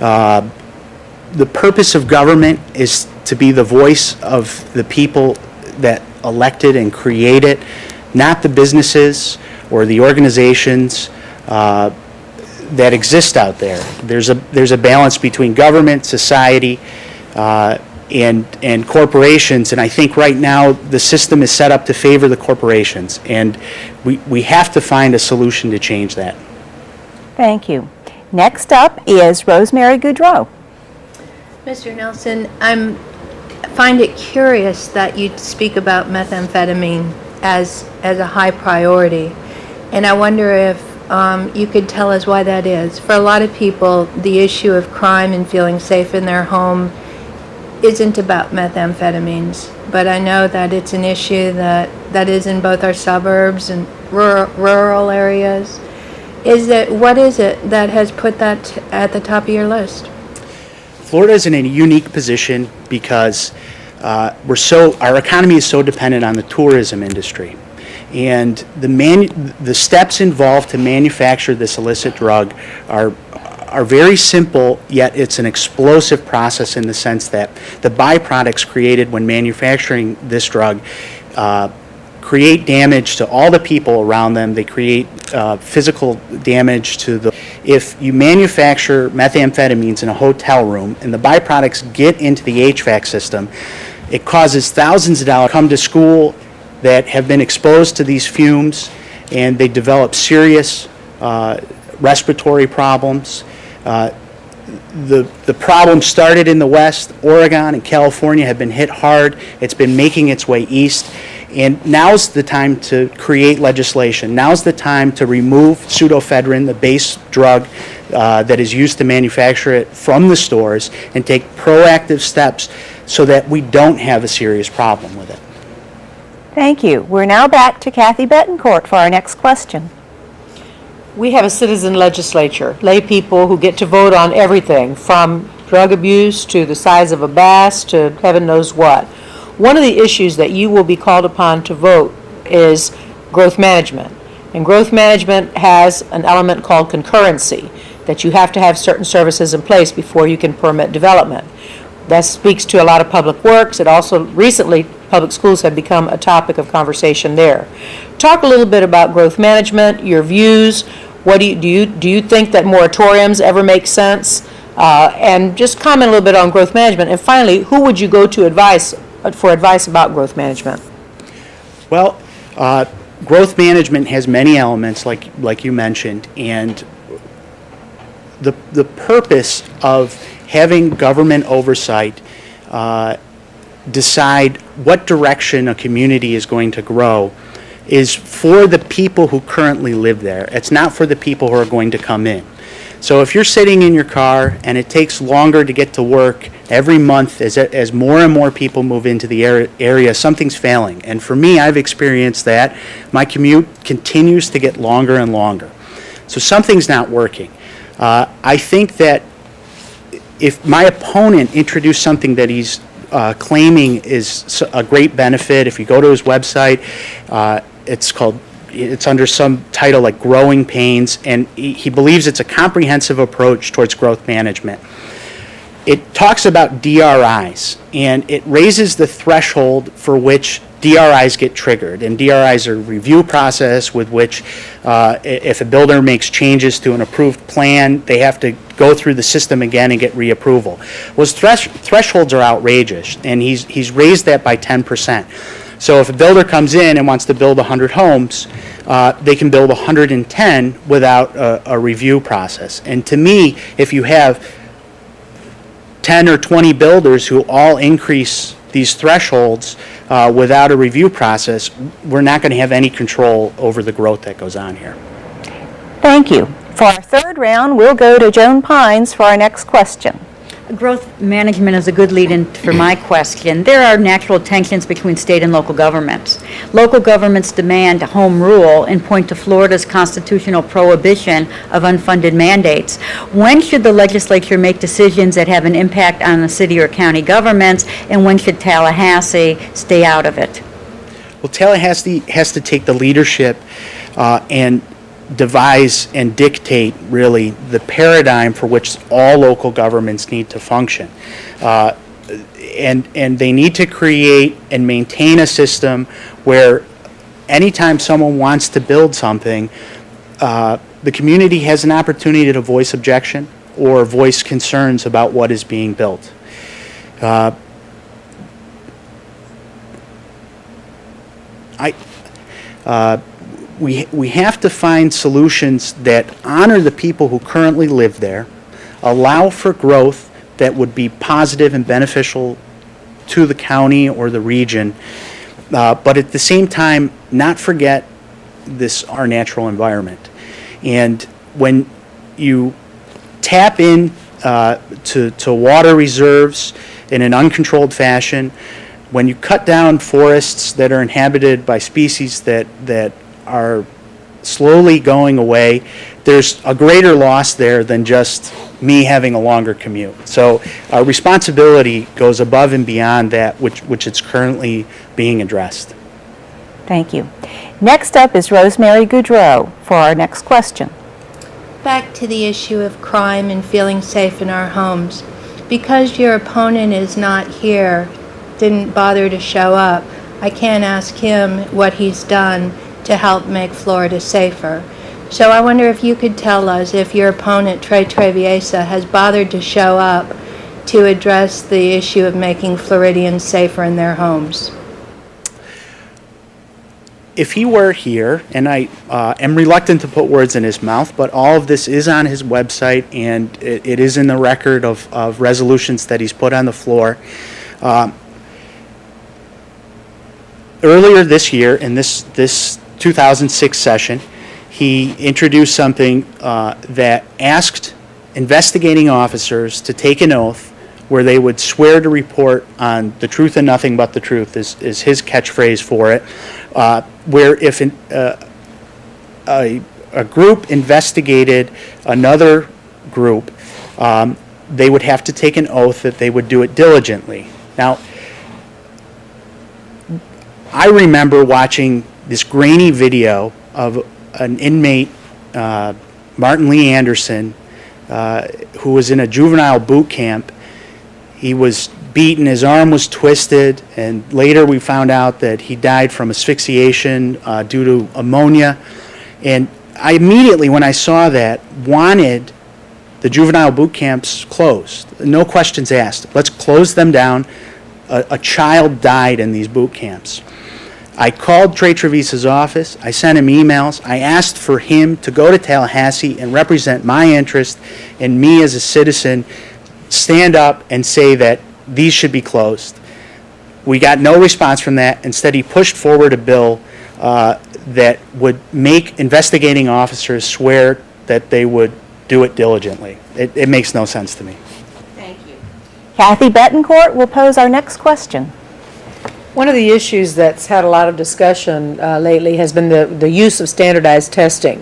The purpose of government is to be the voice of the people that elected and create it, not the businesses or the organizations that exist out there. There's a balance between government, society, and corporations, and I think right now the system is set up to favor the corporations, and we have to find a solution to change that. Thank you. Next up is Rosemary Goudreau. Mr. Nelson, I find it curious that you speak about methamphetamine as a high priority, and I wonder if you could tell us why that is. For a lot of people, the issue of crime and feeling safe in their home isn't about methamphetamines, but I know that it's an issue that is in both our suburbs and rural areas. What is it that has put that at the top of your list? Florida is in a unique position because our economy is so dependent on the tourism industry, and the steps involved to manufacture this illicit drug are very simple, yet it's an explosive process in the sense that the byproducts created when manufacturing this drug create damage to all the people around them. They create physical damage to the... If you manufacture methamphetamines in a hotel room and the byproducts get into the HVAC system, it causes thousands of dollars. Come to school that have been exposed to these fumes, and they develop serious respiratory problems. The problem started in the West. Oregon and California have been hit hard. It's been making its way east. And now's the time to create legislation. Now's the time to remove pseudoephedrine, the base drug that is used to manufacture it, from the stores and take proactive steps so that we don't have a serious problem with it. Thank you. We're now back to Kathy Betancourt for our next question. We have a citizen legislature, lay people who get to vote on everything from drug abuse to the size of a bass to heaven knows what. One of the issues that you will be called upon to vote is growth management. And growth management has an element called concurrency, that you have to have certain services in place before you can permit development. That speaks to a lot of public works. It also, recently, public schools have become a topic of conversation there. Talk a little bit about growth management, your views. What do you think that moratoriums ever make sense? And just comment a little bit on growth management. And finally, who would you go to for advice about growth management? Well, growth management has many elements, like you mentioned, and the purpose of having government oversight decide what direction a community is going to grow is for the people who currently live there. It's not for the people who are going to come in. So if you're sitting in your car and it takes longer to get to work every month as more and more people move into the area, something's failing. And for me, I've experienced that. My commute continues to get longer and longer. So something's not working. I think that if my opponent introduced something that he's claiming is a great benefit, if you go to his website, it's under some title like Growing Pains, and he believes it's a comprehensive approach towards growth management. It talks about DRIs, and it raises the threshold for which DRIs get triggered. And DRIs are a review process with which if a builder makes changes to an approved plan, they have to go through the system again and get reapproval. Well, his thresholds are outrageous, and he's raised that by 10%. So if a builder comes in and wants to build 100 homes, they can build 110 without a review process. And to me, if you have 10 or 20 builders who all increase these thresholds without a review process, we're not going to have any control over the growth that goes on here. Thank you. For our third round, we'll go to Joan Pines for our next question. Growth management is a good lead-in for my question. There are natural tensions between state and local governments. Local governments demand home rule and point to Florida's constitutional prohibition of unfunded mandates. When should the legislature make decisions that have an impact on the city or county governments, and when should Tallahassee stay out of it? Well, Tallahassee has to take the leadership and devise and dictate really the paradigm for which all local governments need to function. And they need to create and maintain a system where anytime someone wants to build something, the community has an opportunity to voice objection or voice concerns about what is being built. We have to find solutions that honor the people who currently live there, allow for growth that would be positive and beneficial to the county or the region, but at the same time not forget our natural environment. And when you tap in to water reserves in an uncontrolled fashion, when you cut down forests that are inhabited by species that are slowly going away, there's a greater loss there than just me having a longer commute. So our responsibility goes above and beyond that which it's currently being addressed. Thank you. Next up is Rosemary Goudreau for our next question. Back to the issue of crime and feeling safe in our homes. Because your opponent is not here, didn't bother to show up, I can't ask him what he's done to help make Florida safer. So I wonder if you could tell us if your opponent, Trey Treviesa, has bothered to show up to address the issue of making Floridians safer in their homes. If he were here, and I am reluctant to put words in his mouth, but all of this is on his website, and it is in the record of resolutions that he's put on the floor. Earlier this year, in this 2006 session, he introduced something that asked investigating officers to take an oath where they would swear to report on the truth and nothing but the truth, is his catchphrase for it, where if a group investigated another group, they would have to take an oath that they would do it diligently. Now, I remember watching this grainy video of an inmate, Martin Lee Anderson, who was in a juvenile boot camp. He was beaten, his arm was twisted, and later we found out that he died from asphyxiation due to ammonia. And I immediately, when I saw that, wanted the juvenile boot camps closed. No questions asked. Let's close them down. A child died in these boot camps. I called Trey Treviesa's office. I sent him emails. I asked for him to go to Tallahassee and represent my interest, and me as a citizen stand up and say that these should be closed. We got no response from that. Instead, he pushed forward a bill that would make investigating officers swear that they would do it diligently. It makes no sense to me. Thank you. Kathy Betancourt will pose our next question. One of the issues that's had a lot of discussion lately has been the use of standardized testing.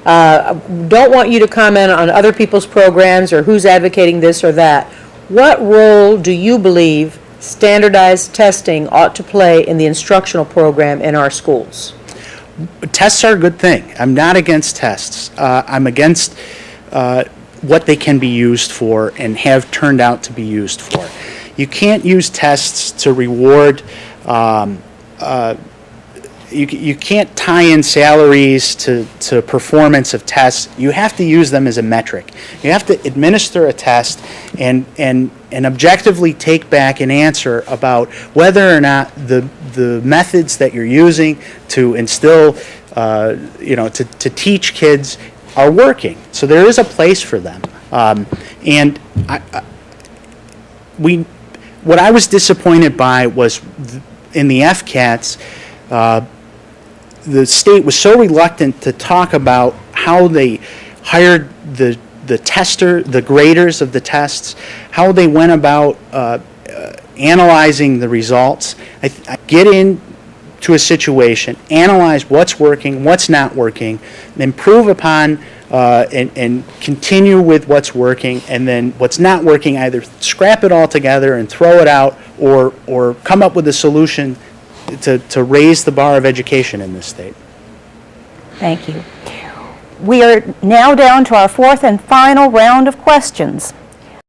Don't want you to comment on other people's programs or who's advocating this or that. What role do you believe standardized testing ought to play in the instructional program in our schools? Tests are a good thing. I'm not against tests. I'm against what they can be used for and have turned out to be used for. You can't use tests to reward you can't tie in salaries to performance of tests. You have to use them as a metric. You have to administer a test and objectively take back an answer about whether or not the methods that you're using to instill, to teach kids are working. So there is a place for them. What I was disappointed by was in the FCATs, the state was so reluctant to talk about how they hired the graders of the tests, how they went about analyzing the results. I get into a situation, analyze what's working, what's not working, and improve upon and continue with what's working, and then what's not working, either scrap it all together and throw it out, or come up with a solution to raise the bar of education in this state. Thank you. We are now down to our fourth and final round of questions.